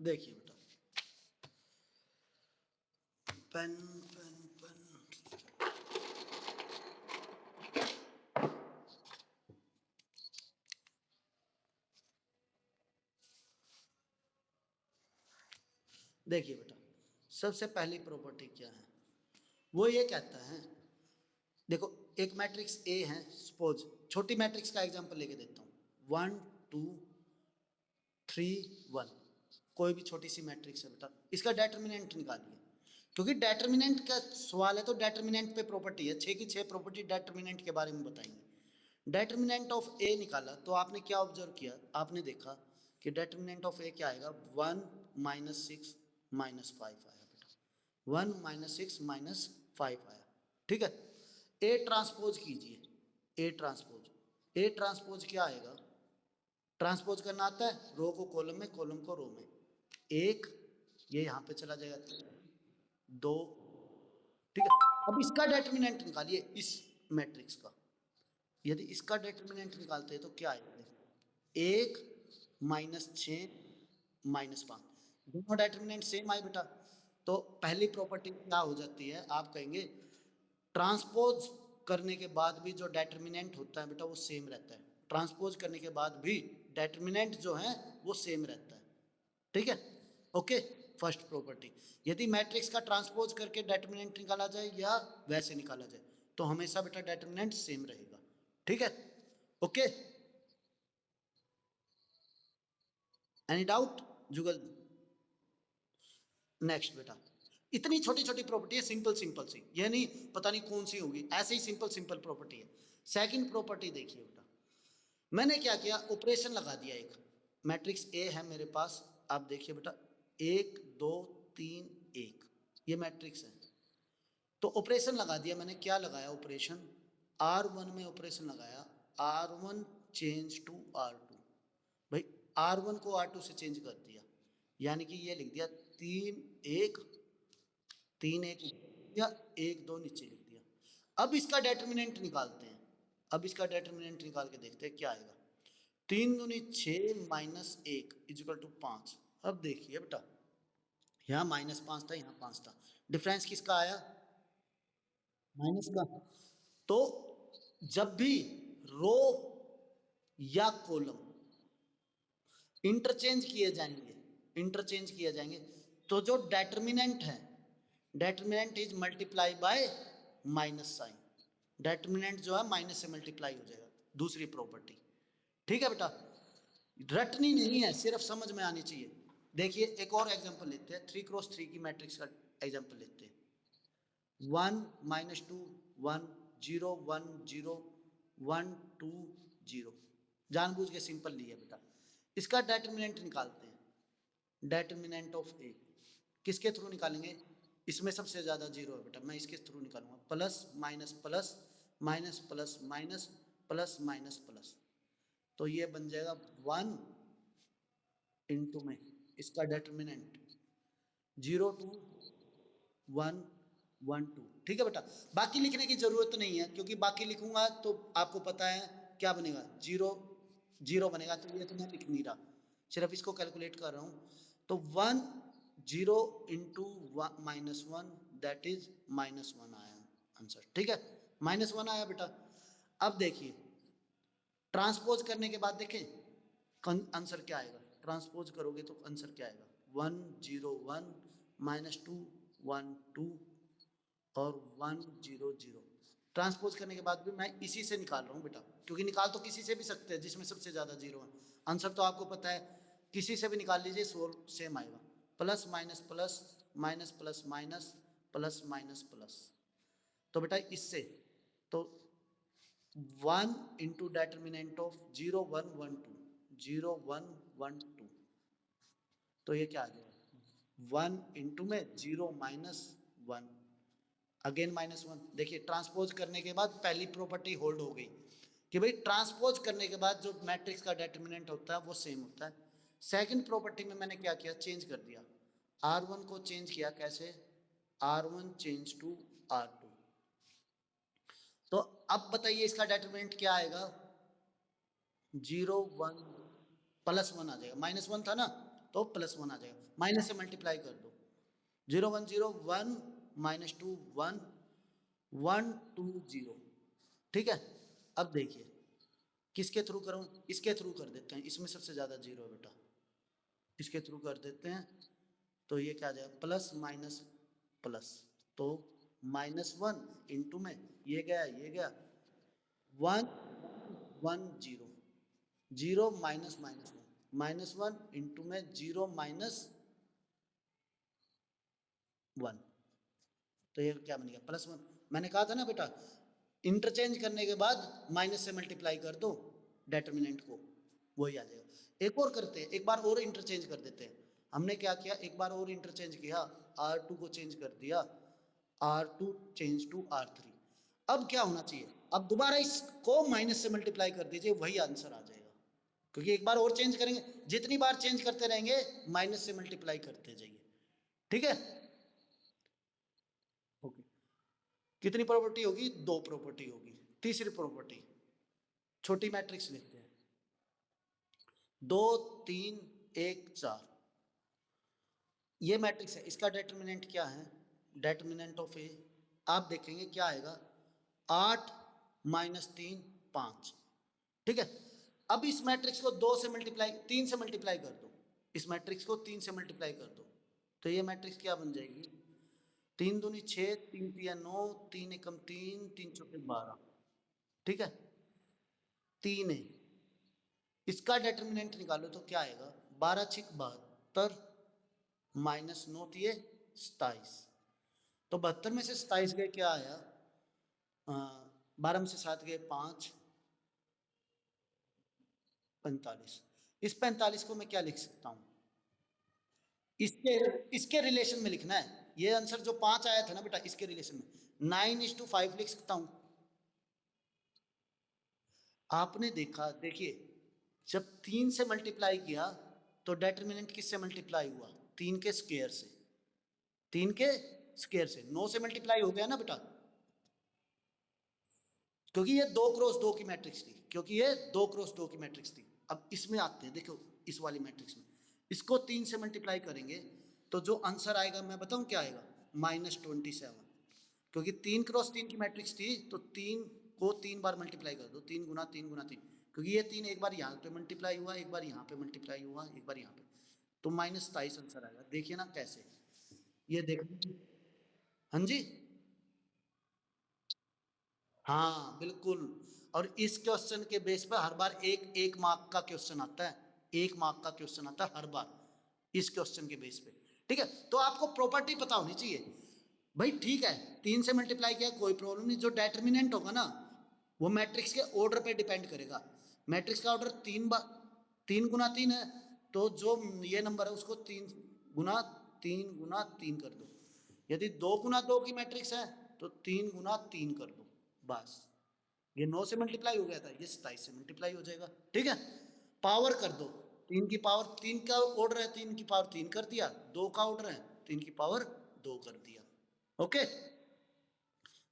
देखिए बेटा, pen pen pen, देखिए बेटा, सबसे पहली प्रॉपर्टी क्या है, वो ये कहता है, देखो एक मैट्रिक्स ए है, सपोज छोटी मैट्रिक्स का एग्जांपल लेके देता हूँ, 1 2 3 1, कोई भी छोटी सी मैट्रिक्स है बेटा, इसका डेटर्मिनेंट निकालिए, क्योंकि डेटर्मिनेंट का सवाल है तो डेटर्मिनेंट पे प्रॉपर्टी है, 6 की 6 प्रॉपर्टी डेटर्मिनेंट के बारे में बताएंगे। डेटर्मिनेंट ऑफ ए निकाला तो आपने क्या ऑब्जर्व किया, आपने देखा कि डेटर्मिनेंट ऑफ ए क्या आएगा, 1 -6 -5 आया बेटा, 1 -6 -5 आया, ठीक है। ए ट्रांसपोज कीजिए, ए ट्रांसपोज, ए ट्रांसपोज क्या आएगा, ट्रांसपोज करना आता है, रो को कॉलम में, कॉलम को रो में, एक ये यहां पे चला जाएगा, दो, ठीक है। अब इसका डेटर्मिनेंट निकालिए इस मैट्रिक्स का, यदि इसका डेटर्मिनेंट निकालते हैं तो क्या आएगा, 1 -6 -5, दोनों डेटर्मिनेंट सेम आए बेटा, तो पहली प्रॉपर्टी क्या हो जाती है, आप कहेंगे ट्रांसपोज करने के बाद भी जो डेटर्मिनेंट होता है बेटा वो सेम रहता है, ट्रांसपोज करने के बाद भी डेटर्मिनेंट जो है वो सेम रहता है, ठीक है। ओके, फर्स्ट प्रॉपर्टी, यदि मैट्रिक्स का ट्रांसपोज करके डेटर्मिनेंट निकाला जाए या वैसे निकाला जाए तो हमेशा बेटा डेटर्मिनेंट सेम रहेगा, ठीक है। ओके, एनी डाउट जुगल? नेक्स्ट बेटा, इतनी छोटी छोटी प्रॉपर्टी है, सिंपल सिंपल सी, ये नहीं पता नहीं कौन सी होगी, ऐसे ही सिंपल सिंपल प्रॉपर्टी है। सेकंड प्रॉपर्टी देखिए बेटा, मैंने क्या किया, ऑपरेशन लगा दिया, एक मैट्रिक्स ए है मेरे पास, आप देखिए बेटा, 1 2 3 1, ये मैट्रिक्स है, तो ऑपरेशन लगा दिया मैंने, क्या लगाया ऑपरेशन, R1 में ऑपरेशन लगाया, R1 चेंज टू R2, भाई R1 को R2 से चेंज कर दिया, यानी कि ये लिख दिया 3 1 3 1 या 1 2 नीचे लिख दिया। अब इसका डेटर्मिनेंट निकालते हैं, अब इसका डेटर्मिनेंट निकाल के देखते हैं क्या आएगा, 3 दूनी 6 -1 इजिकल टू 5। अब देखिए बेटा, यहाँ -5 था, यहाँ 5 था, डिफरेंस किसका आया, माइनस का। तो जब भी रो या कॉलम इंटरचेंज किए जाएंगे, इंटरचेंज किए जाएंगे, तो जो डेटर्मिनेंट है, determinant is multiply by minus sign, determinant जो है माइनस से मल्टीप्लाई हो जाएगा, दूसरी प्रॉपर्टी, ठीक है बेटा, रटनी नहीं है, सिर्फ समझ में आनी चाहिए। देखिए एक और एग्जांपल लेते हैं, 3 × 3 की मैट्रिक्स का एग्जांपल लेते हैं, 1 -2 1 0 1 0 1 2 0, जानबूझ के सिंपल लिया बेटा। इसका डेटर्मिनेंट निकालते हैं, डेटर्मिनेंट ऑफ ए किसके थ्रू निकालेंगे, इसमें सबसे ज्यादा जीरो है बेटा, मैं इसके थ्रू निकालूंगा, plus minus plus minus plus minus plus minus plus, तो ये बन जाएगा 1 इंटू में इसका डेटर्मिनेंट 0 2 1 1 2, ठीक है बेटा। बाकी लिखने की जरूरत नहीं है, क्योंकि बाकी लिखूंगा तो आपको पता है क्या बनेगा, 0 0 बनेगा, तो ये तो मैं लिख नहीं रहा, सिर्फ इसको कैलकुलेट कर रहा हूं, तो 1 0 इंटू -1 दैट इज -1 आया आंसर, ठीक है, -1 आया बेटा। अब देखिए ट्रांसपोज करने के बाद देखें आंसर क्या आएगा, ट्रांसपोज करोगे तो आंसर क्या आएगा, 1 0 1 -2 1 2 और 1 0 0, ट्रांसपोज करने के बाद भी मैं इसी से निकाल रहा हूँ बेटा, क्योंकि निकाल तो किसी से भी सकते हैं जिसमें सबसे ज्यादा जीरो है, आंसर तो आपको पता है, किसी से भी निकाल लीजिए सोल्व सेम आएगा, plus minus plus minus plus minus plus minus plus, तो बेटा इससे तो 1 इंटू डेटर्मिनेंट ऑफ 0 1 1 2 0 1 1 2, तो ये क्या आ जाएगा 1 इंटू में 0 -1 अगेन -1, देखिए ट्रांसपोज करने के बाद पहली प्रॉपर्टी होल्ड हो गई कि भाई ट्रांसपोज करने के बाद जो मैट्रिक्स का डेटर्मिनेंट होता है वो सेम होता है। सेकंड प्रॉपर्टी में मैंने क्या किया, चेंज कर दिया, R1 को चेंज किया, कैसे, R1 चेंज टू R2, तो अब बताइए इसका डेटर्मिनेंट क्या आएगा, 0 1 +1 आ जाएगा, -1 था ना, तो +1 आ जाएगा, माइनस से मल्टीप्लाई कर दो, 0 1 0 1 -2 1 1 2 0, ठीक है। अब देखिए किसके थ्रू करूं, इसके थ्रू कर देते हैं, इसमें सबसे ज्यादा जीरो है बेटा, इसके थ्रू कर देते हैं। तो ये क्या आ जाएगा, प्लस माइनस प्लस, तो -1 इंटू में ये गया 1 1 0 0 माइनस माइनस -1 इंटू में 0 -1, तो ये क्या बन गया +1। मैंने कहा था ना बेटा, इंटरचेंज करने के बाद माइनस से मल्टीप्लाई कर दो डेटर्मिनेंट को, वही आ जाएगा। एक और करते हैं, एक बार और इंटरचेंज कर देते हैं। हमने क्या किया, एक बार और इंटरचेंज किया, R2 को चेंज कर दिया, R2 चेंज टू R3। अब क्या होना चाहिए, अब दोबारा इसको माइनस से मल्टीप्लाई कर दीजिए, वही आंसर आ जाएगा, क्योंकि एक बार और चेंज करेंगे, जितनी बार चेंज करते रहेंगे माइनस से मल्टीप्लाई करते जाइए, ठीक है। ओके, कितनी प्रॉपर्टी होगी, 2 प्रॉपर्टी होगी। तीसरी प्रॉपर्टी, छोटी मैट्रिक्स लिखते हैं, 2 3 1 4, ये मैट्रिक्स है, इसका डेटर्मिनेंट क्या है, डेटर्मिनेंट ऑफ ए आप देखेंगे क्या आएगा, 8 -3 5, ठीक है। अब इस मैट्रिक्स को 2 से मल्टीप्लाई 3 से मल्टीप्लाई कर दो, इस मैट्रिक्स को 3 से मल्टीप्लाई कर दो, तो ये मैट्रिक्स क्या बन जाएगी, 3 दूनी 6 3 तिया 9 3 एकम 3 3 चौके 12, ठीक है। 3 है, इसका डेटर्मिनेंट निकालो तो क्या आएगा, 12 6 72 -9 तिये 27, तो 72 में से 27 गए, क्या आया, 12 में से 7 गए 5 45। इस 45 को मैं क्या लिख सकता हूँ, इसके इसके रिलेशन में लिखना है, ये आंसर जो 5 आया था ना बेटा, इसके रिलेशन में 9:5 लिख सकता हूँ। आपने देखा, देखिए जब 3 से मल्टीप्लाई किया तो डेटर्मिनेंट किससे मल्टीप्लाई हुआ, 3 के स्क्वायर से, 3 के स्क्वायर से 9 से मल्टीप्लाई हो गया ना बेटा, क्योंकि ये 2 क्रॉस 2 की मैट्रिक्स थी, क्योंकि ये 2 क्रॉस 2 की मैट्रिक्स थी। अब इसमें आते हैं, देखो इस वाली मैट्रिक्स में इसको 3 से मल्टीप्लाई करेंगे तो जो आंसर आएगा मैं बताऊं क्या आएगा, -27, क्योंकि 3 क्रॉस 3 की मैट्रिक्स थी, तो 3 को 3 बार मल्टीप्लाई कर दो, 3 गुना 3 गुना 3, क्योंकि ये 3 एक बार यहाँ पे मल्टीप्लाई हुआ, एक बार यहाँ पे मल्टीप्लाई हुआ, एक बार यहाँ पे, तो -27 आंसर आएगा। देखिए ना कैसे, ये देख, हाँ जी, हाँ बिल्कुल। और इस क्वेश्चन के बेस पर हर बार एक एक मार्क का क्वेश्चन आता है, एक मार्क का क्वेश्चन आता है हर बार इस क्वेश्चन के बेस पे, ठीक है। तो आपको प्रॉपर्टी पता होनी चाहिए भाई, ठीक है। 3 से मल्टीप्लाई किया कोई प्रॉब्लम नहीं, जो डेटर्मिनेंट होगा ना वो मैट्रिक्स के ऑर्डर पे डिपेंड करेगा। मैट्रिक्स का ऑर्डर 3 गुना 3 है, तो जो ये नंबर है उसको 3 गुना 3 कर दो। यदि 2 गुना 2 की मैट्रिक्स है तो 3 गुना 3 कर दो, बस। ये 9 से मल्टीप्लाई हो गया था, ये 27 से मल्टीप्लाई हो जाएगा, ठीक है। पावर कर दो, 3 की पावर 3 का ऑर्डर है, 3 की पावर 3 कर दिया, 2 का ऑर्डर है 3 की पावर 2 कर दिया, ओके।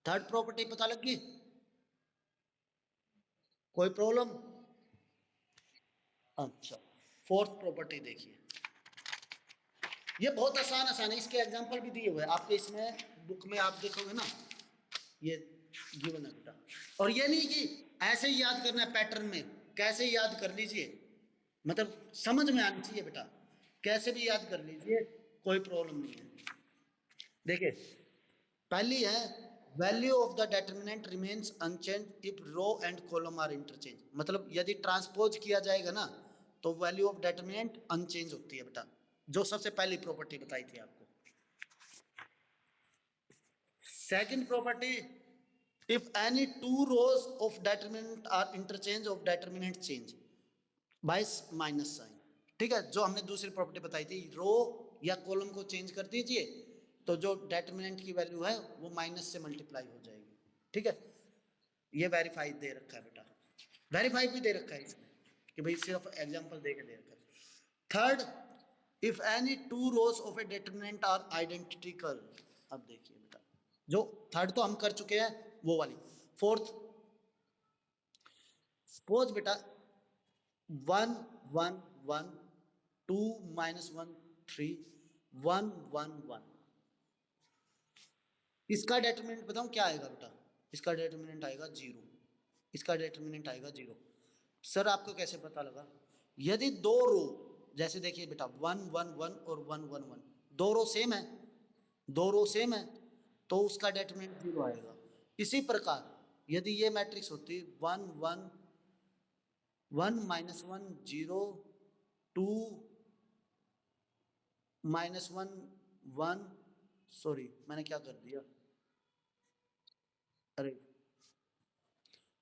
थर्ड प्रॉपर्टी पता लगी, कोई प्रॉब्लम, अच्छा। फोर्थ प्रॉपर्टी देखिए, ये बहुत आसान आसान है, इसके एग्जांपल भी दिए हुए हैं आपके इसमें बुक में, आप देखोगे ना ये गिवन है बेटा। और ये नहीं कि ऐसे ही याद करना है पैटर्न में, कैसे याद कर लीजिए, मतलब समझ में आनी चाहिए बेटा, कैसे भी याद कर लीजिए, कोई प्रॉब्लम नहीं है। देखिए पहली है, value of the determinant remains unchanged if row and column are interchange, मतलब यदि ट्रांसपोज किया जाएगा ना तो वैल्यू ऑफ डेटर्मिनेंट अनचेंज होती है बेटा, जो सबसे पहली प्रॉपर्टी बताई थी आपको। Second property, if any two rows of determinant are interchange of determinant change by minus sign, ठीक है। जो हमने दूसरी प्रॉपर्टी बताई थी, रो या कॉलम को चेंज कर दीजिए तो जो डेटर्मिनेंट की वैल्यू है वो माइनस से मल्टीप्लाई हो जाएगी, ठीक है। ये वेरीफाई दे रखा है बेटा, वेरीफाई भी दे रखा है इसमें कि भाई सिर्फ एग्जांपल दे के दे रखा है। Third, if any two rows of a determinant are identical, अब देखिए बेटा, जो थर्ड तो हम कर चुके हैं वो वाली। फोर्थ, सपोज बेटा 1 1 1 2 -1 3 1 1 1। इसका डेटरमिनेंट बताऊं क्या आएगा बेटा? इसका डेटरमिनेंट आएगा 0। इसका डेटरमिनेंट आएगा 0। सर आपको कैसे पता लगा? यदि दो रो, जैसे देखिए बेटा 1 1 1 और 1 1 1, दो रो सेम है, दो रो सेम है, तो उसका डेटरमिनेंट 0 आएगा। इसी प्रकार यदि ये मैट्रिक्स होती 1 1 1 -1 0 2 -1 1, सॉरी मैंने क्या कर दिया, अरे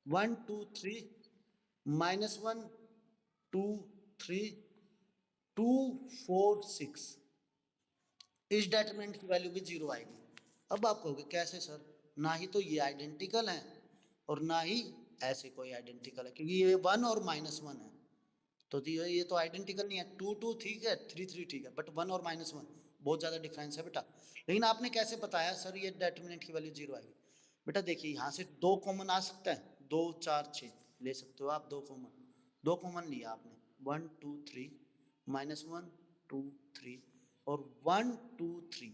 1 2 3 -1 2 3 2 4 6, इस डेटरमिनेंट की वैल्यू भी 0 आएगी। अब आप कहोगे कैसे सर, ना ही तो ये आइडेंटिकल है और ना ही ऐसे कोई आइडेंटिकल है, क्योंकि ये 1 और -1 है, तो ये तो आइडेंटिकल नहीं है। 2 2 ठीक है, 3 3 ठीक है, बट 1 और -1 बहुत ज़्यादा डिफरेंस है बेटा। लेकिन आपने कैसे बताया सर ये डेटरमिनेंट की वैल्यू 0 आएगी? बेटा देखिए यहाँ से दो कॉमन आ सकता है, 2 4 6 ले सकते हो आप, दो कॉमन लिया आपने, 1 2 3 -1 2 3 और 1 2 3,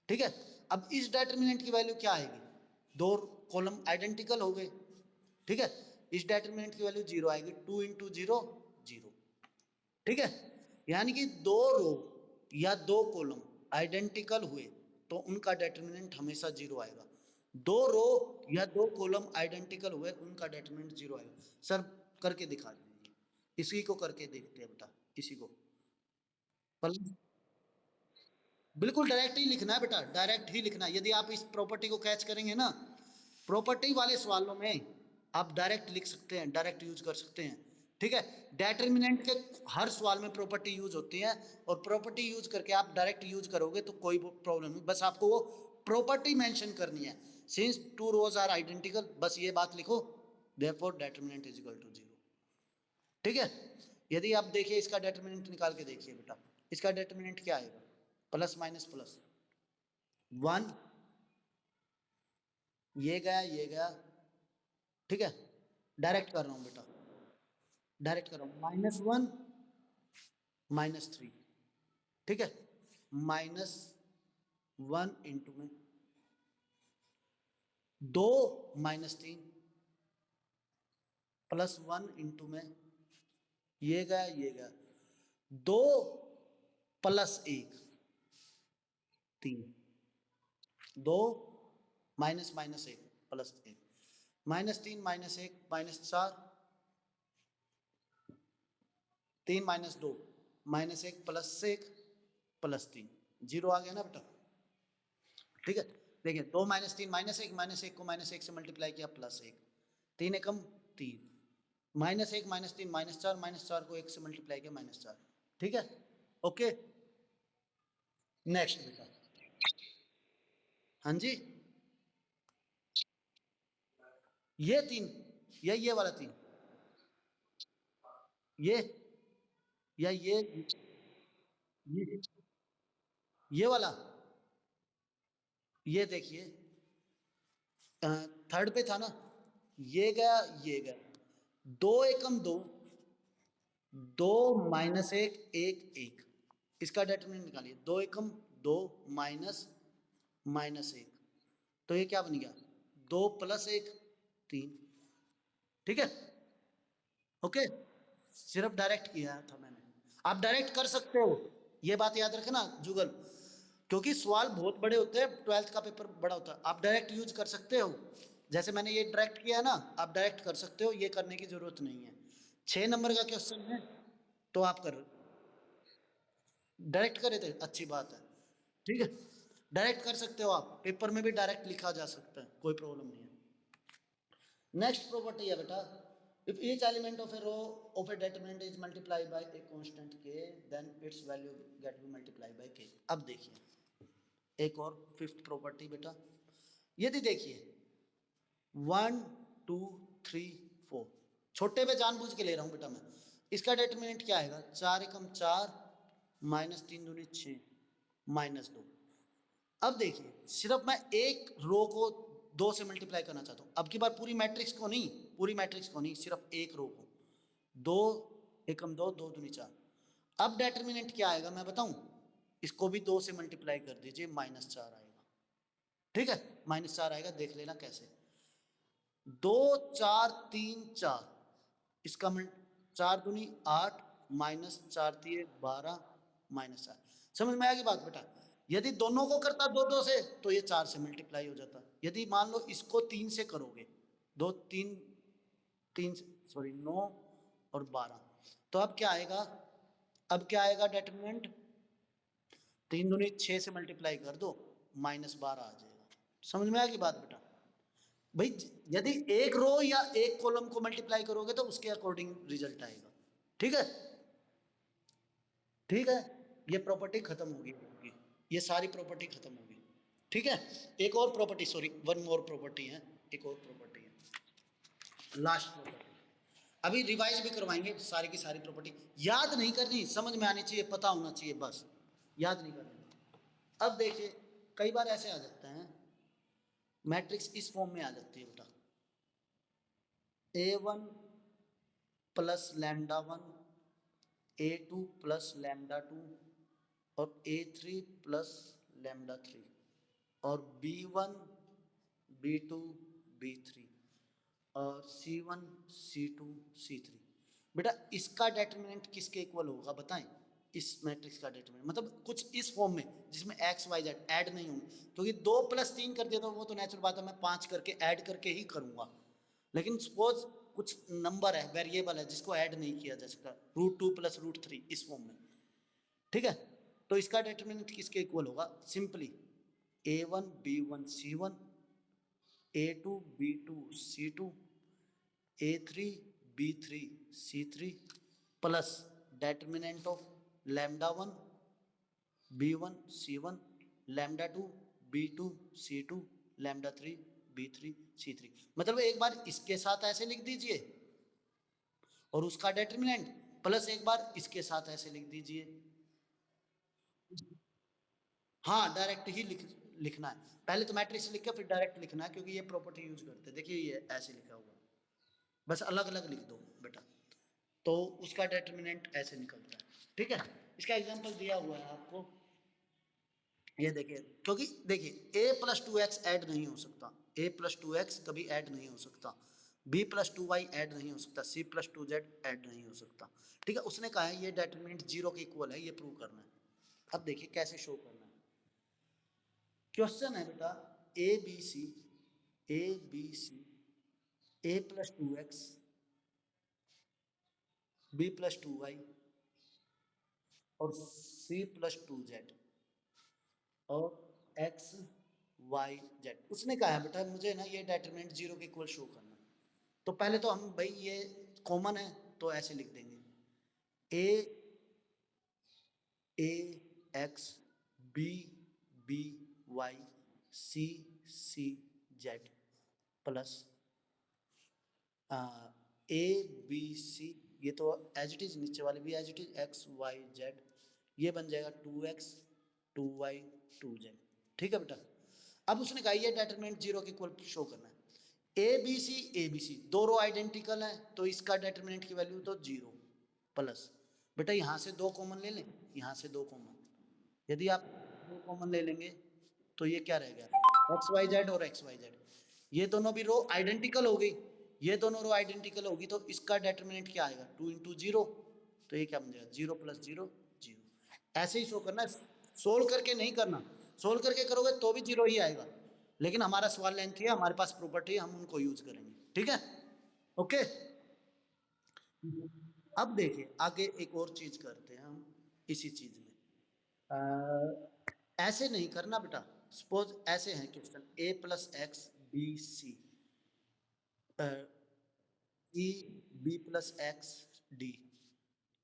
ठीक है। अब इस डेटरमिनेंट की वैल्यू क्या आएगी? दो कॉलम आइडेंटिकल हो गए, ठीक है। इस डेटरमिनेंट की वैल्यू 0 आएगी, 2 × 0 0, ठीक है। यानी कि दो रो या दो कॉलम आइडेंटिकल हुए तो उनका डेटरमिनेंट हमेशा 0 आएगा। दो रो या दो कॉलम आइडेंटिकल हुए उनका डेटरमिनेंट 0 आएगा। सर करके दिखा दीजिए, इसी को करके देखते हैं बेटा, इसी को बिल्कुल डायरेक्ट ही लिखना है बेटा, डायरेक्ट ही लिखना है। यदि आप इस प्रॉपर्टी को कैच करेंगे ना, प्रॉपर्टी वाले सवालों में आप डायरेक्ट लिख सकते हैं, डायरेक्ट यूज कर सकते हैं, ठीक है। डेटरमिनेंट के हर सवाल में प्रॉपर्टी यूज होती है, और प्रॉपर्टी यूज करके आप डायरेक्ट यूज करोगे तो कोई प्रॉब्लम नहीं, बस आपको वो प्रॉपर्टी मेंशन करनी है। Since two rows are identical, बस ये बात लिखो, therefore determinant is equal to 0, ठीक है। यदि आप देखिए इसका डेटरमिनेंट निकाल के देखिए बेटा, इसका डेटरमिनेंट क्या आएगा? प्लस माइनस प्लस 1, ये गया ये गया, ठीक है। डायरेक्ट कर रहा हूं बेटा, डायरेक्ट कर रहा हूं, -1 -3, ठीक है। -1 इंटू में 2 -3 +1 इंटू में ये गया 2 +1 3, 2 -1 +1 -3 -1 -4 3 -2 -1 +1 +3, 0 आ गया ना बेटा, ठीक है। देखिए 2 -3 -1 -1 को -1 से मल्टीप्लाई किया +1, 3 एकम 3, -1 -3 -4 -4 को 1 से मल्टीप्लाई किया -4, ठीक है। ओके, नेक्स्ट बेटा, हाँ जी, ये 3 या ये वाला 3, ये या ये ये वाला, ये देखिए थर्ड पे था ना, ये गया ये गया, 2 एकम 2, 2 -1 1 1, इसका डेटरमिनेंट निकालिए, 2 एकम 2 माइनस -1, तो ये क्या बन गया 2 +1 3, ठीक है। ओके, सिर्फ डायरेक्ट किया था मैंने, आप डायरेक्ट कर सकते हो, ये बात याद रखना जुगल, क्योंकि सवाल बहुत बड़े होते हैं, 12th का पेपर बड़ा होता है, आप डायरेक्ट यूज कर सकते हो। जैसे मैंने ये डायरेक्ट किया ना, आप डायरेक्ट कर सकते हो, ये करने की जरूरत नहीं है। 6 नंबर का क्वेश्चन है तो आप कर डायरेक्ट करे थे, अच्छी बात है, ठीक है। डायरेक्ट कर सकते हो आप, पेपर में भी डायरेक्ट लिखा जा सकता है, कोई प्रॉब्लम नहीं है। नेक्स्ट प्रॉपर्टी है बेटा, if each element of a row of a determinant is multiplied by a constant k, then its value get be multiplied by k। अब देखिए एक और फिफ्थ प्रॉपर्टी बेटा, यदि देखिए 1 2 3 4, छोटे पे जानबूझ के ले रहा हूं बेटा मैं, इसका डेटरमिनेंट क्या आएगा? 4 एकम 4 -3 दूनी 6 -2। अब देखिए सिर्फ मैं एक रो को 2 से मल्टीप्लाई करना चाहता हूँ, अब की बार पूरी मैट्रिक्स को नहीं, पूरी मैट्रिक्स को नहीं, सिर्फ एक रो को, 2 एकम 2 2 दूनी 4। अब डेटर्मिनेंट क्या आएगा मैं बताऊं, इसको भी 2 से मल्टीप्लाई कर दीजिए, -4 आएगा। ठीक है, -4 आएगा, देख लेना कैसे। 2 4 3 4, इसका 4 दूनी 8, -4 3 12, -4। समझ में आएगी बात बेटा? यदि दोनों को करता 2 से तो ये 4 से मल्टीप्लाई हो जाता। यदि मान लो इसको 3 से करोगे, 2 3 3 सॉरी 9 और 12, तो अब क्या आएगा, अब क्या आएगा डेटर्मिनेंट, 3 दूनी 6 से मल्टीप्लाई कर दो, -12 आ जाएगा। समझ में आएगी बात बेटा? भाई यदि एक रो या एक कॉलम को मल्टीप्लाई करोगे तो उसके अकॉर्डिंग रिजल्ट आएगा। ठीक है, ठीक है, ये प्रॉपर्टी खत्म होगी, ये सारी प्रॉपर्टी खत्म होगी। ठीक है, एक और property, sorry one more property है, एक और प्रॉपर्टी है, लास्ट प्रॉपर्टी। अभी रिवाइज भी करवाएंगे सारी की सारी प्रॉपर्टी, याद नहीं करनी, समझ में आनी चाहिए, पता होना चाहिए, बस याद नहीं करनी। अब देखिए कई बार ऐसे आ जाता है, मैट्रिक्स इस फॉर्म में आ जाती है बेटा, A1 प्लस λ1, A2 प्लस λ2 और A3 प्लस λ3 और B1 B2 B3 और C1 C2 C3। बेटा इसका डेटर्मिनेंट किसके इक्वल होगा बताएं, इस मैट्रिक्स का डेटर्मिनेंट, मतलब कुछ इस फॉर्म में जिसमें x y z ऐड नहीं होंगे, क्योंकि 2 + 3 कर दिया तो वो तो नेचुरल बात है, मैं 5 करके ऐड करके ही करूंगा। लेकिन सपोज कुछ नंबर है, वेरिएबल है, जिसको ऐड नहीं किया जा सकता, √2 + √3 इस फॉर्म में। ठीक है, तो इसका डेटर्मिनेंट किसके इक्वल होगा, simply A1 B1 C1, A2 B2 C2, A3 B3 C3 plus determinant of λ1 B1 C1, λ2 B2 C2, λ3 B3 C3। मतलब एक बार इसके साथ ऐसे लिख दीजिए और उसका डेटर्मिनेंट, प्लस एक बार इसके साथ ऐसे लिख दीजिए। हाँ डायरेक्ट ही लिखना है, पहले तो मैट्रिक्स लिख के फिर डायरेक्ट लिखना है, क्योंकि ये प्रॉपर्टी यूज करते हैं। देखिए ये ऐसे लिखा हुआ, बस अलग अलग लिख दो बेटा, तो उसका डेटर्मिनेंट ऐसे निकलता है। ठीक है, इसका एग्जांपल दिया हुआ है आपको, ये देखिए, क्योंकि देखिए a + 2x ऐड नहीं हो सकता, a + 2x कभी ऐड नहीं हो सकता, b + 2y ऐड नहीं हो सकता, c + 2z ऐड नहीं हो सकता। ठीक है, उसने कहा है ये डेटर्मिनेंट 0 के इक्वल है, ये प्रूव करना है। अब देखिए कैसे शो करना है। क्वेश्चन है बेटा, A B C a + 2x b + 2y और c + 2z और x y z। उसने कहा है बेटा मुझे ना ये डेटर्मिनेंट 0 के इक्वल शो करना है। तो पहले तो हम भाई ये कॉमन है तो ऐसे लिख देंगे, a x b b y c c z plus a b c, ये तो एज इट इज, नीचे वाले भी as it is, x y z, ये बन जाएगा 2x 2y 2z। ठीक है बेटा, अब उसने कहा ये डेटर्मिनेंट 0 के इक्वल शो करना है। ए बी सी दो रो आइडेंटिकल है, तो इसका डेटर्मिनेंट की वैल्यू तो 0 प्लस, बेटा यहाँ से 2 कॉमन ले लें, यहाँ से 2 कॉमन, यदि आप 2 कॉमन ले लेंगे तो ये क्या रह गया, एक्स वाई जेड और एक्स वाई जेड, ये दोनों भी रो आइडेंटिकल हो गई, ये दोनों रो आइडेंटिकल होगी, तो इसका डेटर्मिनेंट क्या आएगा, 2 × 0, तो ये क्या बन जाएगा 0 + 0 0। ऐसे ही शो करना है, सोल्व करके नहीं करना, सोल्व करके करोगे तो भी 0 ही आएगा, लेकिन हमारा सवाल लेंथी है, हमारे पास प्रॉपर्टी है, हम उनको यूज करेंगे। ठीक है, ओके। अब देखिए आगे एक और चीज करते हैं हम इसी चीज में, ऐसे नहीं करना बेटा, सपोज ऐसे है question, a + x b c, e b + x d,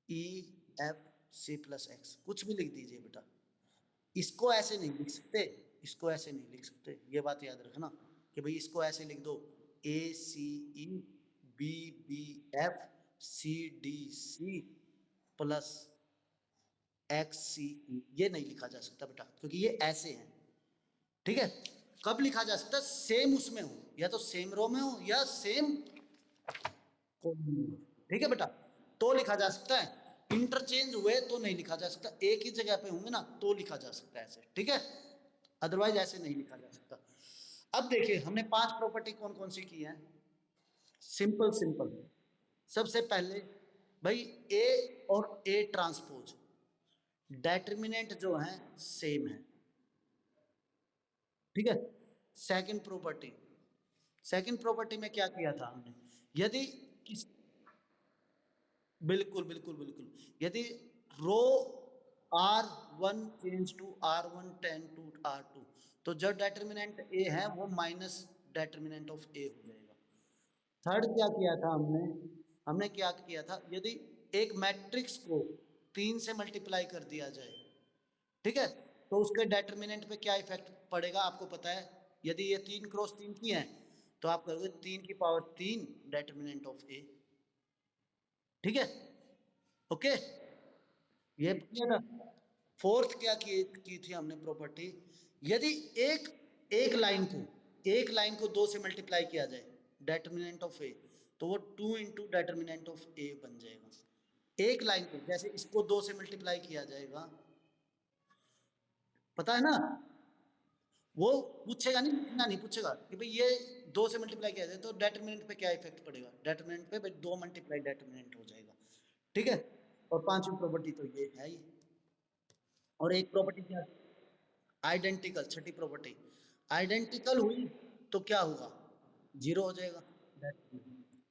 e f c + x, कुछ भी लिख दीजिए बेटा, इसको ऐसे नहीं लिख सकते, इसको ऐसे नहीं लिख सकते, ये बात याद रखना कि भाई इसको ऐसे लिख दो, a c e b b f c d c plus x c e, ये नहीं लिखा जा सकता बेटा, क्योंकि ये ऐसे हैं। ठीक है, कब लिखा जा सकता है, सेम उसमें हो, या तो सेम रो में हो या सेम कॉलम में हो। ठीक है बेटा, तो लिखा जा सकता है, इंटरचेंज हुए तो नहीं लिखा जा सकता, एक ही जगह पे होंगे ना तो लिखा जा सकता है ऐसे, ठीक है, अदरवाइज ऐसे नहीं लिखा जा सकता। अब देखिए हमने 5 प्रॉपर्टी कौन कौन सी की है, सिंपल सिंपल। सबसे पहले भाई ए और ए ट्रांसपोज डेटर्मिनेंट जो है सेम है, ठीक है। सेकंड प्रॉपर्टी, सेकंड प्रॉपर्टी में क्या किया था हमने, यदि किस, बिल्कुल बिल्कुल बिल्कुल, यदि row R1 change to R1 ten to R2, तो जो डेटर्मिनेंट ए है वो माइनस डेटर्मिनेंट ऑफ ए हो जाएगा। थर्ड क्या किया था हमने, हमने क्या किया था, यदि एक मैट्रिक्स को 3 से मल्टीप्लाई कर दिया जाए, ठीक है, तो उसके डेटर्मिनेंट पे क्या इफेक्ट पड़ेगा आपको पता है, यदि ये 3 क्रॉस 3 की है तो आप कहोगे 3 की पावर 3 डेटर्मिनेंट ऑफ ए, ठीक है, ओके, ये किया था। फोर्थ क्या की थी हमने प्रॉपर्टी, यदि एक एक लाइन को, एक लाइन को 2 से मल्टीप्लाई किया जाए डेटर्मिनेंट ऑफ ए, तो वो 2 इंटू डेटर्मिनेंट ऑफ ए बन जाएगा। एक लाइन को जैसे इसको 2 से मल्टीप्लाई किया जाएगा, पता है ना, वो पूछेगा नहीं, इतना नहीं पूछेगा कि भाई ये 2 से मल्टीप्लाई किया जाए तो डेटर्मिनेंट पे क्या इफेक्ट पड़ेगा, डेटर्मिनेंट पे भाई 2 मल्टीप्लाई डेटर्मिनेंट हो जाएगा, ठीक है। और पांचवी प्रॉपर्टी तो ये है ही। और एक प्रॉपर्टी क्या, आइडेंटिकल, छठी प्रॉपर्टी, आइडेंटिकल हुई तो क्या होगा, जीरो हो जाएगा,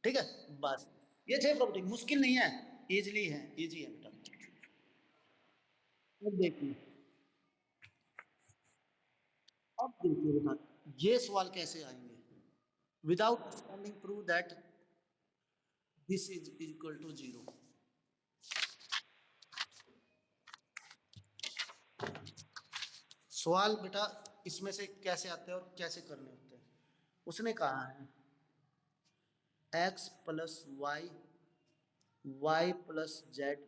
ठीक है। बस ये 6 प्रॉपर्टी मुश्किल नहीं है, इजीली है, इजी है बेटा। अब देखिए, अब देखिए बेटा ये सवाल कैसे आएंगे, without expanding prove that this is equal to zero. सवाल बेटा इसमें से कैसे आते हैं और कैसे करने होते हैं, उसने कहा है x plus y, y plus z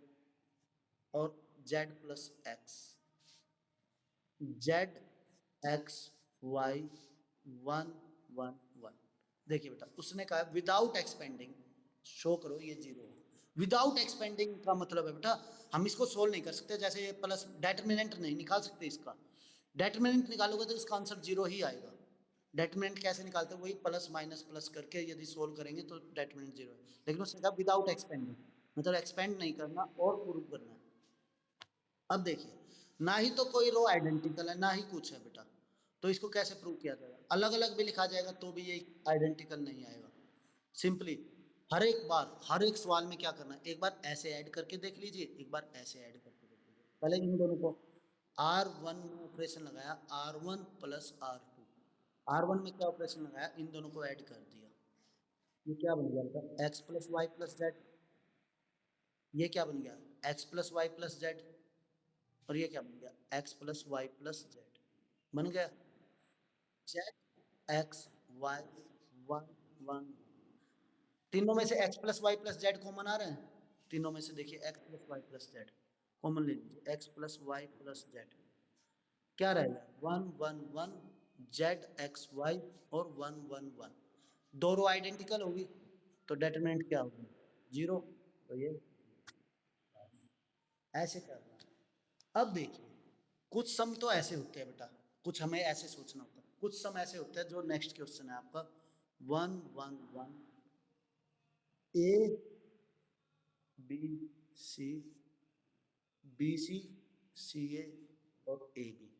और z plus x, z x y one one one. देखिए बेटा उसने कहा विदाउट एक्सपेंडिंग, शो करो ये जीरो है, विदाउट एक्सपेंडिंग का मतलब है बेटा हम इसको सोल्व नहीं कर सकते, जैसे ये प्लस डेटर्मिनेंट नहीं निकाल सकते इसका, डेटर्मिनेंट निकालोगे तो इसका आंसर जीरो ही आएगा। डेटर्मिनेंट कैसे निकालते हैं, वही प्लस माइनस प्लस करके यदि सोल्व करेंगे तो डेटर्मिनेंट जीरो है, लेकिन उसने कहा विदाउट एक्सपेंडिंग, मतलब एक्सपेंड नहीं करना और प्रूव करना है। अब देखिए ना ही तो कोई रो आइडेंटिकल है ना ही कुछ है बेटा, तो इसको कैसे प्रूव किया जाएगा, अलग अलग भी लिखा जाएगा तो भी ये आइडेंटिकल नहीं आएगा। सिंपली हर एक बार हर एक सवाल में क्या करना है, एक बार ऐसे ऐड करके देख लीजिए, एक बार ऐसे ऐड करके देख लीजिए, पहले इन दोनों को R1 में ऑपरेशन लगाया, R1 प्लस R2, R1 में क्या ऑपरेशन लगाया, इन दोनों को ऐड कर दिया, ये क्या बन गया बेटा, x plus y plus z, ये क्या बन गया, x plus y plus z, और ये क्या बन गया, x plus y plus z, बन गया z x y one one, तीनों में से x plus y plus z common आ रहे हैं, तीनों में से देखिए x plus y plus z common ले लीजिए, x plus y plus z क्या रहेगा, one one one, Z x Y और वन वन वन, दो रो आइडेंटिकल होगी तो डेटरमिनेंट क्या होगी, जीरो, तो ये ऐसे करना है। अब देखिए कुछ सम तो ऐसे होते हैं बेटा, कुछ हमें ऐसे सोचना होता है, कुछ सम ऐसे होते हैं जो नेक्स्ट क्वेश्चन है आपका, one one one, a B c, b c, c a और ए बी।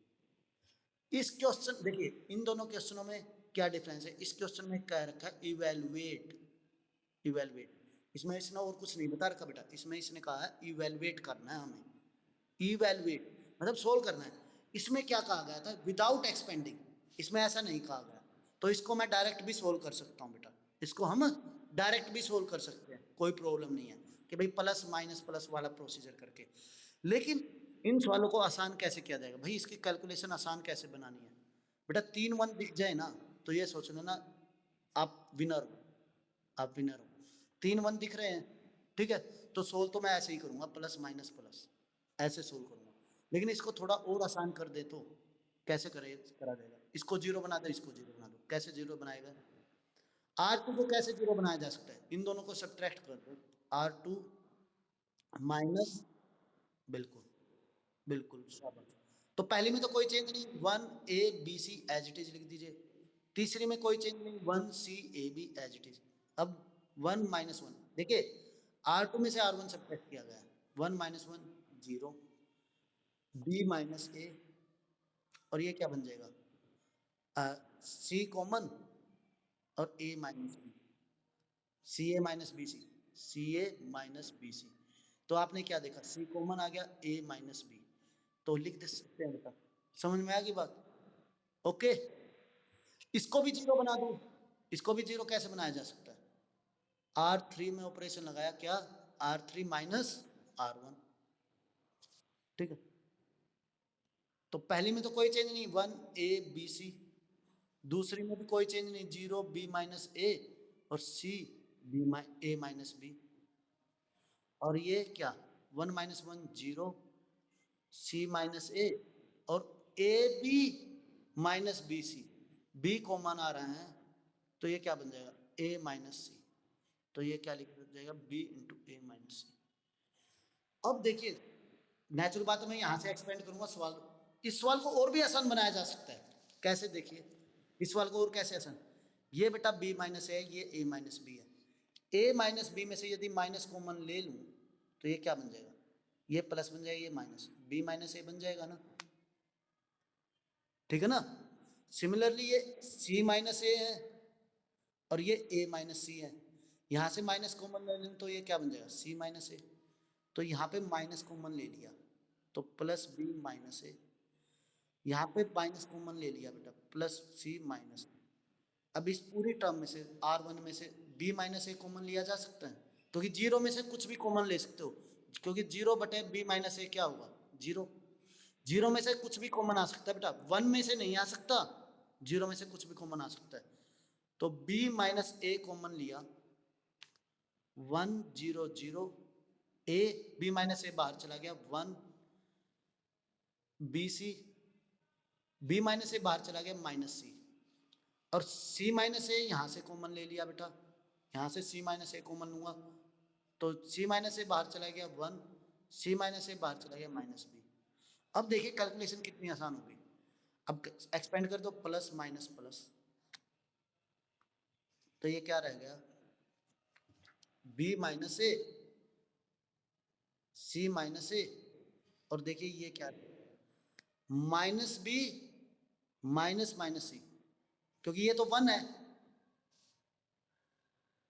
इस क्वेश्चन देखिए इन दोनों क्वेश्चनों में क्या डिफरेंस है, इस क्वेश्चन में क्या रखा है, इवेलुएट, इवेलुएट, इसमें इसने और कुछ नहीं बता रखा बेटा, इसमें इसने कहा है इवेलुएट करना है हमें, इवेलुएट मतलब सोल्व करना है। इसमें क्या कहा गया था, विदाउट एक्सपेंडिंग, इसमें ऐसा नहीं कहा गया, तो इसको मैं डायरेक्ट भी सोल्व कर सकता हूँ बेटा, इसको हम डायरेक्ट भी सोल्व कर सकते हैं, कोई प्रॉब्लम नहीं है कि भाई प्लस माइनस प्लस वाला प्रोसीजर करके। लेकिन इन सवालों को आसान कैसे किया जाएगा भाई, इसकी कैलकुलेशन आसान कैसे बनानी है बेटा, 3 1 दिख जाए ना तो ये सोच लेना आप विनर हो, आप विनर हो, 3 1 दिख रहे हैं, ठीक है, तो सोल्व तो मैं ऐसे ही करूंगा प्लस माइनस प्लस, ऐसे सोल्व करूंगा, लेकिन इसको थोड़ा और आसान कर दे तो कैसे करे करा जाएगा, इसको जीरो बना दो, इसको जीरो बना दो, कैसे जीरो बनाएगा, R2 को कैसे जीरो बनाया जा सकता है, इन दोनों को सब्ट्रैक्ट कर दो, R2 माइनस, बिल्कुल बिल्कुल शाबाश। तो पहली में तो कोई चेंज नहीं, 1 A B C as it is लिख दीजिए। तीसरी में कोई चेंज नहीं, 1 C A B as it is. अब 1 - 1 देखिए, R2 में से R1 सब्ट्रैक्ट किया गया है, 1 - 1 0, B - A, और ये क्या बन जाएगा, C कॉमन और A - B, CA - BC, तो आपने क्या देखा, C कॉमन आ गया, A - B, तो लिख दे सकते हैं बेटा। समझ में आ गई बात? ओके। इसको भी जीरो बना दूं, इसको भी जीरो कैसे बनाया जा सकता है, R3 में ऑपरेशन लगाया क्या, R3 - R1, ठीक है। तो पहली में तो कोई चेंज नहीं, 1 A B C, दूसरी में भी कोई चेंज नहीं, 0 B - A और A - B, और ये क्या, 1 - 1 0, C - A और AB - BC, B कॉमन आ रहे हैं, तो ये क्या बन जाएगा, A - C, तो ये क्या लिख जाएगा, B × A - C। अब देखिए, नेचुरल बात है, मैं यहां से एक्सपेंड करूंगा सवाल। इस सवाल को और भी आसान बनाया जा सकता है, कैसे देखिए, इस सवाल को और कैसे आसान, ये बेटा B - A है, ये A - B है, A - B में से यदि माइनस कॉमन ले लूं तो ये क्या बन जाएगा, ये प्लस बन जाएगा, ये माइनस, B - A बन जाएगा ना, ठीक है ना। सिमिलरली ये C - A है और ये A - C है, यहां से माइनस कॉमन ले लें तो ये क्या बन जाएगा, C - A, तो यहाँ पे माइनस कॉमन ले लिया तो प्लस B - A, यहाँ पे माइनस कॉमन ले लिया बेटा, प्लस C - A। अब इस पूरी टर्म में से R1 में से B - A कॉमन लिया जा सकता है, क्योंकि जीरो में से कुछ भी कॉमन ले सकते हो, क्योंकि 0/B - A क्या होगा, जीरो। जीरो में से कुछ भी कॉमन आ सकता है बेटा, 1 में से नहीं आ सकता, जीरो में से कुछ भी कॉमन आ सकता है। तो B - A कॉमन लिया, 1 0 0, B - A बाहर चला गया, 1 BC, B - A बाहर चला गया, -C, और C - A यहाँ से कॉमन ले लिया बेटा, यहाँ से C - A कॉमन लूंगा, तो C - A बाहर चला गया 1, C - A बाहर चला गया -B। अब देखिए कैलकुलेशन कितनी आसान हो गई। अब एक्सपेंड कर दो, प्लस माइनस प्लस, तो ये क्या रह गया, B - A, C - A, और देखिए ये क्या, -B -C, क्योंकि ये तो 1 है,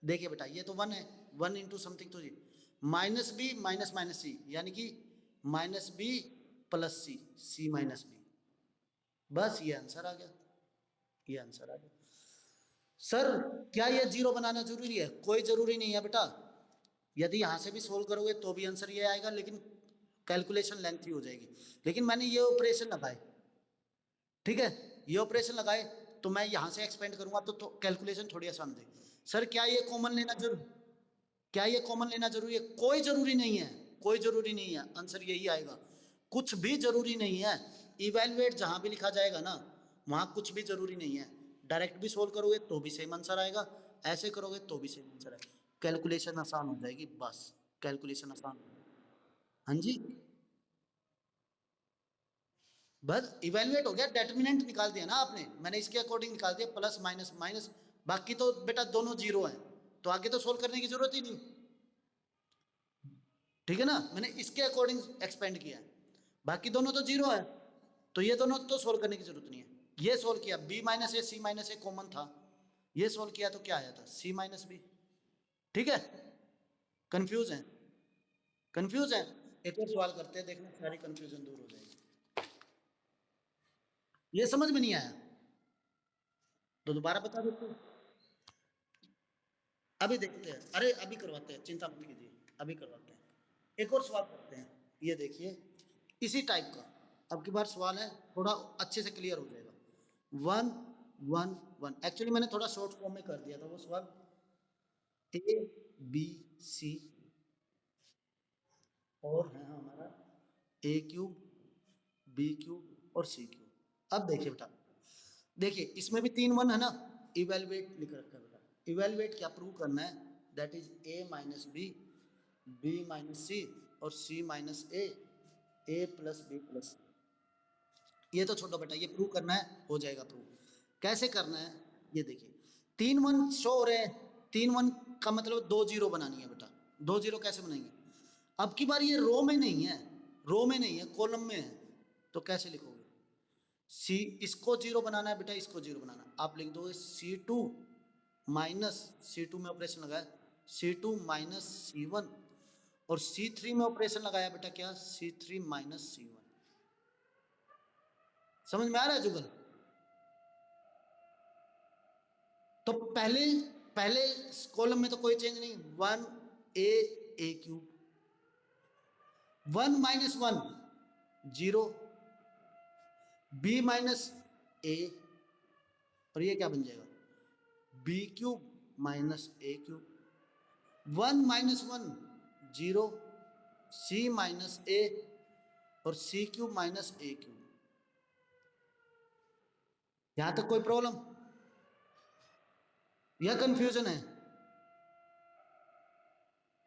देखिए बेटा ये तो 1 है, 1 इंटू समथिंग, तो जी -B -C, यानी कि -B + C, बस ये आंसर आ गया, ये आंसर आ गया। सर क्या ये जीरो बनाना जरूरी है, कोई जरूरी नहीं है बेटा, यदि यहां से भी सोल्व करोगे तो भी आंसर ये आएगा, लेकिन कैलकुलेशन लेंथी हो जाएगी। लेकिन मैंने ये ऑपरेशन लगाए, ठीक है, ये ऑपरेशन लगाए, तो मैं यहां से एक्सपेंड करूंगा तो कैलकुलेशन थोड़ी आसान हो जाएगी। सर क्या ये कॉमन लेना जरूर, क्या ये कॉमन लेना जरूरी है, कोई जरूरी नहीं है, कोई जरूरी नहीं है, आंसर यही आएगा, कुछ भी जरूरी नहीं है। इवेलुएट जहां भी लिखा जाएगा ना, वहां कुछ भी जरूरी नहीं है, डायरेक्ट भी सोल्व करोगे तो भी सेम आंसर आएगा, ऐसे करोगे तो भी सेम आंसर आएगा, कैलकुलेशन आसान हो जाएगी, बस कैलकुलेशन आसान। हाँ जी, बस इवेलुएट हो गया, डेटर्मिनेंट निकाल दिया ना आपने, मैंने इसके अकॉर्डिंग निकाल दिया, प्लस माइनस माइनस, बाकी तो बेटा दोनों जीरो है, तो आगे तो सोल्व करने की जरूरत ही नहीं, ठीक है ना, मैंने इसके अकॉर्डिंग एक्सपेंड किया है, बाकी दोनों तो जीरो है, तो ये दोनों तो सोल्व करने की जरूरत नहीं है। ये सोल्व किया, B - A C - A common था, ये सोल्व किया तो क्या आया था, C - B, ठीक है। कंफ्यूज है, कंफ्यूज है, एक और सवाल करते हैं, देखना सारी कंफ्यूजन दूर हो जाएगी। ये समझ में नहीं आया तो दोबारा बता देते हैं। अभी देखते हैं, अरे अभी करवाते हैं, चिंता मत कीजिए, अभी करवाते हैं, एक और सवाल करते हैं। ये देखिए इसी टाइप का, अब की बार सवाल है थोड़ा अच्छे से क्लियर हो जाएगा। 1 1 1, एक्चुअली मैंने थोड़ा शॉर्ट फॉर्म में कर दिया था वो सवाल, A B C और है हमारा A³ B³ और C³। अब देखिए बेटा, देखिए इसमें भी 3 1 है ना, इवेलुएट लिख रखा है बेटा, इवेलुएट क्या प्रूव करना है, that is A - B B - C और सी माइनस ए प्लस बी प्लस सी। ये तो छोटा बेटा, ये प्रूव करना है, हो जाएगा प्रूव। कैसे करना है ये देखिए, 3 1 शो हो रहे हैं, 3 1 का मतलब 2 0 बनानी है बेटा। 2 0 कैसे बनाएंगे? अब की बार ये रो में नहीं है, रो में नहीं है, कॉलम में है, तो कैसे लिखोगे? सी, इसको 0 बनाना है बेटा, इसको 0 बनाना है। आप लिख दोगे C2 माइनस, C2 में ऑपरेशन लगाया C2 माइनस C1, और C3 में ऑपरेशन लगाया बेटा क्या, C3 माइनस C1। समझ में आ रहा है जुगल? तो पहले पहले कॉलम में तो कोई चेंज नहीं, 1 a cube, 1 minus 1 0, b minus a, और ये क्या बन जाएगा, b cube minus a cube, 1 minus 1 0, c minus a, और c cube minus a cube. यहां तक कोई प्रॉब्लम या कंफ्यूजन है?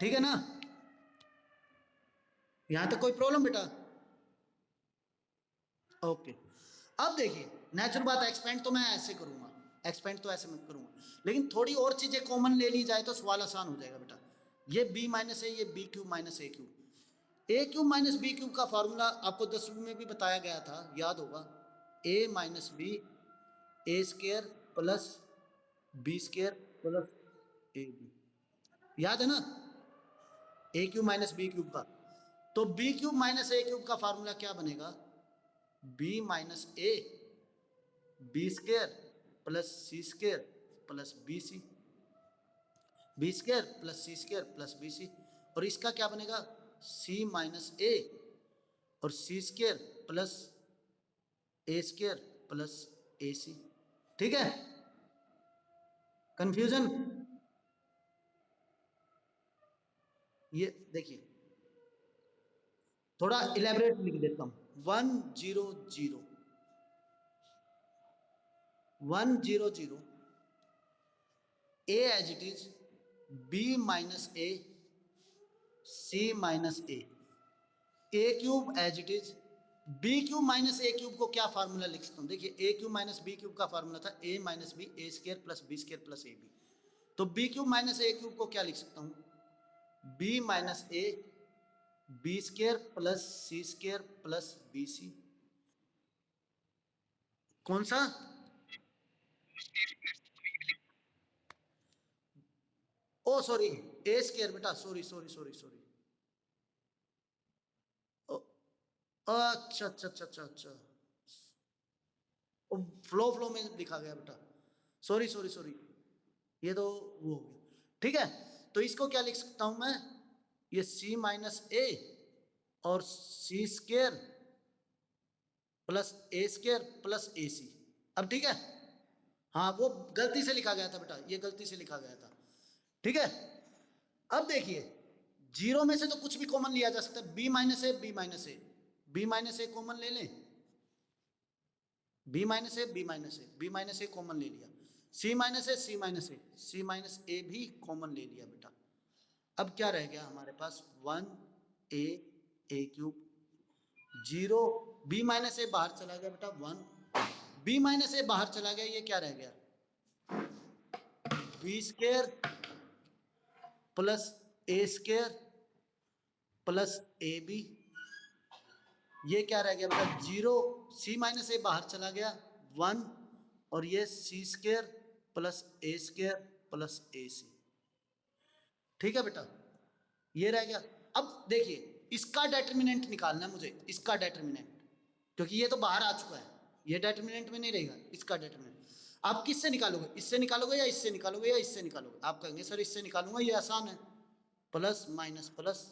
ठीक है ना, यहां तक कोई प्रॉब्लम बेटा? ओके। अब देखिए नेचुरल बात है, एक्सपेंड तो मैं ऐसे करूंगा, एक्सपेंड तो ऐसे मैं करूंगा, लेकिन थोड़ी और चीजें कॉमन ले ली जाए तो सवाल आसान हो जाएगा बेटा। ये b माइनस है, ये b cube minus a cube minus b cube का फॉर्मूला आपको 10वीं में भी बताया गया था, याद होगा, a minus b a square plus b square plus a b, याद है ना, a cube minus b cube का। तो b cube minus a cube का फॉर्मूला क्या बनेगा, b minus a b square plus c square plus b c, b square plus c square plus b c, और इसका क्या बनेगा, c माइनस a और c square plus a square plus a c. ठीक है, confusion? ये देखिए थोड़ा इलेबरेट लिख देता हूं, 1 0 0 1 0 0 a as it is, b minus a c minus a cube as it is, b cube minus a cube को क्या फार्मूला लिख सकता हूं, देखिए a cube minus b cube का फार्मूला था a minus b a square plus b square plus a b, तो b cube minus a cube को क्या लिख सकता हूं, b minus a b square plus c square plus b सी। कौन सा? ओ सॉरी, ए स्क्र बेटा, सॉरी सॉरी सॉरी सॉरी, अच्छा अच्छा अच्छा अच्छा अच्छा, फ्लो फ्लो में लिखा गया बेटा, सॉरी सॉरी सॉरी, ये तो वो हो गया। ठीक है, तो इसको क्या लिख सकता हूं मैं, ये c माइनस ए और c square plus a square plus a c. अब ठीक है, हाँ वो गलती से लिखा गया था बेटा, ये गलती से लिखा गया था। ठीक है, अब देखिए 0 में से तो कुछ भी कॉमन लिया जा सकता है, b minus a b minus a, b minus a common ले लें, b minus a b minus a, b minus a common ले लिया, c minus a c minus a, c minus a भी कॉमन ले लिया बेटा। अब क्या रह गया हमारे पास, 1 a क्यूब 0, b माइनस ए बाहर चला गया बेटा 1, b माइनस ए बाहर चला गया, ये क्या रह गया, b square plus a square plus a b, ये क्या रह गया बेटा 0, c माइनस ए बाहर चला गया 1, और ये सी square plus a square plus a c. ठीक है बेटा, ये रह गया। अब देखिए इसका डेटर्मिनेंट निकालना है मुझे, इसका डेटर्मिनेंट, क्योंकि ये तो बाहर आ चुका है, ये डेटर्मिनेंट में नहीं रहेगा, इसका डेटर्मिनेंट आप किससे निकालोगे, इससे निकालोगे या इससे निकालोगे या इससे निकालोगे? आप कहेंगे सर इससे निकालूंगा, ये आसान है, plus minus plus,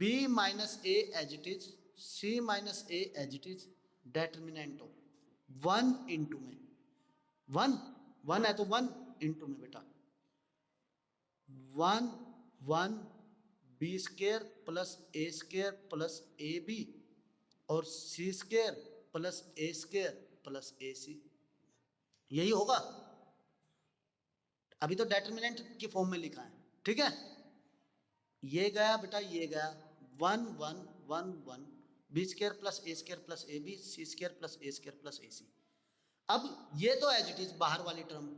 b minus a as it is, c minus a as it is, determinant of 1 into में 1, 1 है तो 1 इंटू में बेटा 1 1 b square plus a square plus a b और c square plus a square plus a c, यही होगा। अभी तो डेटर्मिनेंट की फॉर्म में लिखा है। ठीक है, ये गया बेटा, ये गया, 1 1 1 1, b square plus a B c square plus a square plus a c. अब ये तो एज इट इज बाहर वाली टर्म,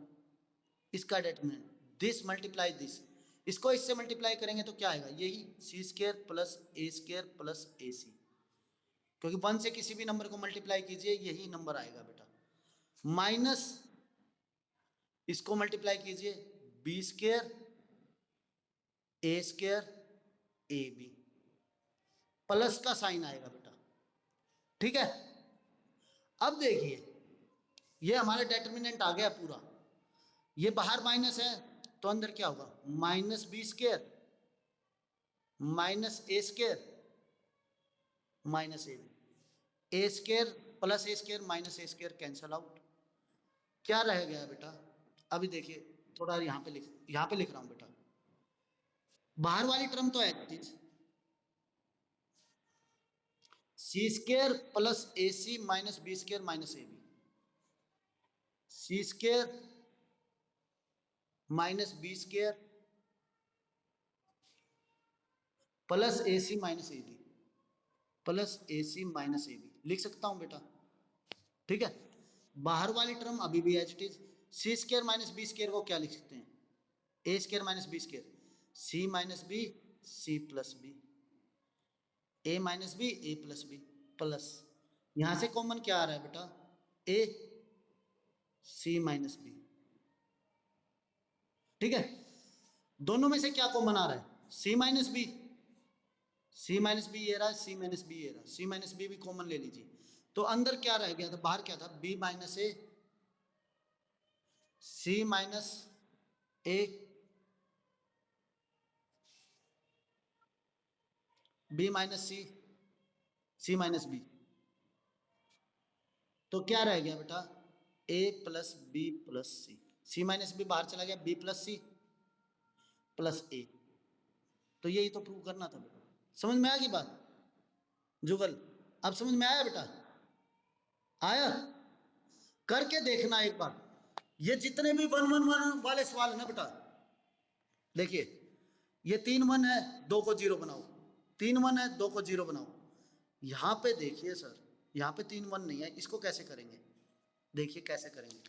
इसका डिटरमिनेंट, दिस मल्टीप्लाई दिस, इसको इससे मल्टीप्लाई करेंगे तो क्या आएगा, यही सी स्क्र प्लस ए सी, क्योंकि 1 से किसी भी नंबर को मल्टीप्लाई कीजिए यही नंबर आएगा बेटा। माइनस इसको मल्टीप्लाई कीजिए, b square a b, plus का साइन आएगा बेटा, ठीक है। अब देखिए ये हमारा डिटरमिनेंट आ गया पूरा, ये बाहर माइनस है तो अंदर क्या होगा, minus b square minus A square minus A square plus a square minus A square cancel out, क्या रह गया बेटा। अभी देखिए थोड़ा यहाँ पे लिख रहा हूं बेटा, बाहर वाली टर्म तो है c square plus a c minus b square minus a B, c square minus b square plus a c minus a b plus a c minus a b लिख सकता हूं बेटा, ठीक है। बाहर वाली टर्म अभी भी as it is, c square minus b square को क्या लिख सकते हैं, a square minus b square, c minus b c plus b, a minus b a plus b, plus यहां से कॉमन क्या आ रहा है बेटा, ए सी माइनस बी, ठीक है। दोनों में से क्या कॉमन आ रहा है, सी माइनस बी, सी माइनस बी ये रहा, सी माइनस बी ये रहा, सी माइनस बी भी कॉमन ले लीजिए, तो अंदर क्या रह गया था, बाहर क्या था, B minus a c minus a, b minus C C minus B, तो क्या रह गया बेटा, ए प्लस बी प्लस सी, सी माइनस बी बाहर चला गया, बी प्लस सी प्लस ए, तो यही तो प्रूव करना था बेटा। समझ में आ गई बात जुगल, अब समझ में आया बेटा, आया, करके देखना एक बार, ये जितने भी 1 1 1 वाले सवाल है ना बेटा, देखिए ये 3 1 है 2 को 0 बनाओ, 3 1 है 2 को 0 बनाओ, यहां पे देखिए सर यहां पे 3 1 नहीं है, इसको कैसे करेंगे, देखिए कैसे करेंगे,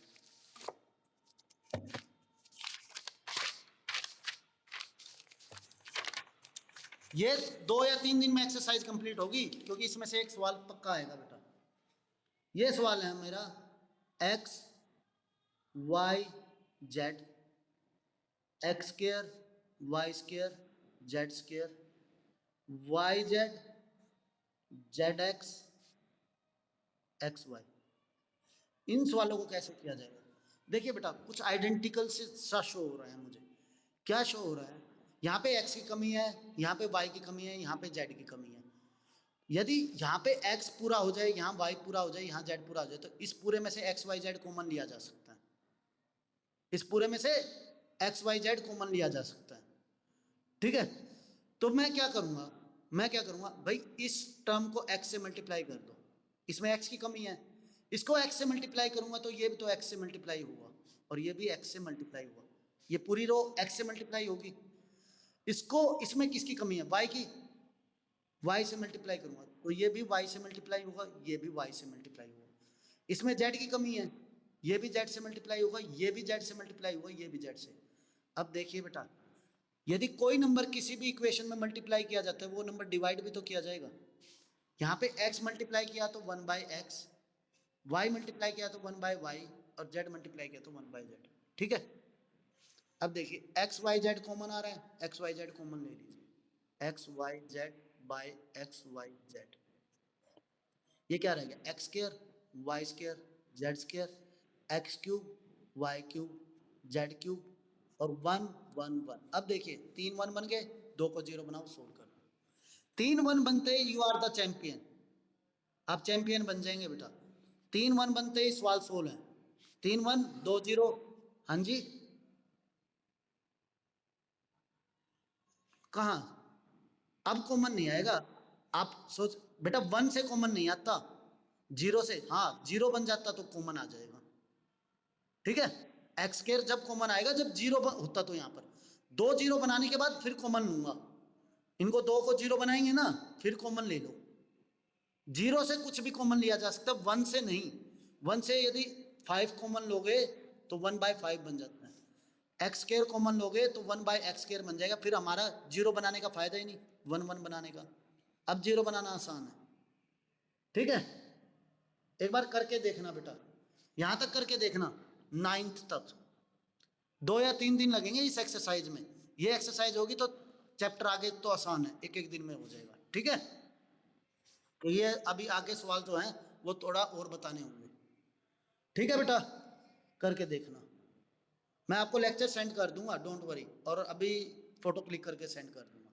ये 2 या 3 दिन में एक्सरसाइज कंप्लीट होगी, क्योंकि इसमें से एक सवाल पक्का आएगा बेटा। ये सवाल है मेरा x y z, x square y square z square y z z x x y, इन सवालों को कैसे किया जाएगा। देखिए बेटा कुछ आइडेंटिकल से सा शो हो रहा है मुझे, क्या शो हो रहा है, यहाँ पे x की कमी है, यहाँ पे y की कमी है, यहाँ पे z की कमी है, यदि यहाँ पे x पूरा हो जाए, यहाँ y पूरा हो जाए, यहाँ z पूरा हो जाए, तो इस पूरे में से x y z कॉमन लिया जा सकता है, इस पूरे में से x y z कॉमन लिया जा सकता है, ठीक है। तो मैं क्या करूंगा भाई, इस टर्म को x से मल्टीप्लाई कर दो, इसमें x की कमी है, इसको x से मल्टीप्लाई करूंगा तो ये भी तो x से मल्टीप्लाई हुआ और ये भी x से मल्टीप्लाई हुआ, ये पूरी रो x से मल्टीप्लाई होगी, इसको इसमें किसकी कमी है, y की, y से मल्टीप्लाई करूंगा तो ये भी y से मल्टीप्लाई होगा, ये भी y से मल्टीप्लाई होगा, इसमें z की कमी है, ये भी z से मल्टीप्लाई होगा, ये भी z से मल्टीप्लाई होगा, ये भी z से। अब देखिए बेटा यदि कोई नंबर किसी भी इक्वेशन में मल्टीप्लाई किया जाता है वो नंबर डिवाइड भी तो किया जाएगा, यहाँ पे x मल्टीप्लाई किया तो 1/x, y मल्टीप्लाई किया तो 1/y और z मल्टीप्लाई किया तो 1/z, ठीक है। अब देखिए एक्स वाई जेड कॉमन आ रहा है, एक्स वाई जेड कॉमन ले लीजिए, x y z by x y z, ये क्या रहेगा, x square y square z square x cube y cube z cube और 1 1 1। अब देखिए 3 1 बन गए, 2 को 0 बनाओ, सोल्व करो, 3 1 बनते यू आर द चैंपियन, आप चैंपियन बन जाएंगे बेटा, 3 1 बनते ही सवाल सोल्व है, 3 1 2 0, हाँ जी कहाँ, अब कॉमन नहीं आएगा, आप सोच बेटा 1 से कॉमन नहीं आता, 0 से, हाँ 0 बन जाता तो कॉमन आ जाएगा, ठीक है। एक्स स्क्वायर जब कॉमन आएगा जब 0 होता, तो यहाँ पर 2 0 बनाने के बाद फिर कॉमन लूंगा, इनको 2 को 0 बनाएंगे ना, फिर कॉमन ले लो। 0 से कुछ भी कॉमन लिया जा सकता है, 1 से नहीं। 1 से यदि 5 कॉमन लोगे तो 1/5 बन जाता है। एक्स स्क्वायर कॉमन लोगे तो 1/x स्क्वायर बन जाएगा। फिर हमारा 0 बनाने का फायदा ही नहीं, 1 बनाने का। अब 0 बनाना आसान है, ठीक है। एक बार करके देखना बेटा, यहां तक करके देखना, 9th तक। 2 या 3 दिन लगेंगे इस एक्सरसाइज में। ये एक्सरसाइज होगी तो चैप्टर आगे तो आसान है, एक एक दिन में हो जाएगा, ठीक है। तो ये अभी आगे सवाल जो हैं वो थोड़ा और बताने होंगे, ठीक है बेटा, करके देखना। मैं आपको लेक्चर सेंड कर दूंगा, डोंट वरी, और अभी फोटो क्लिक करके सेंड कर दूंगा।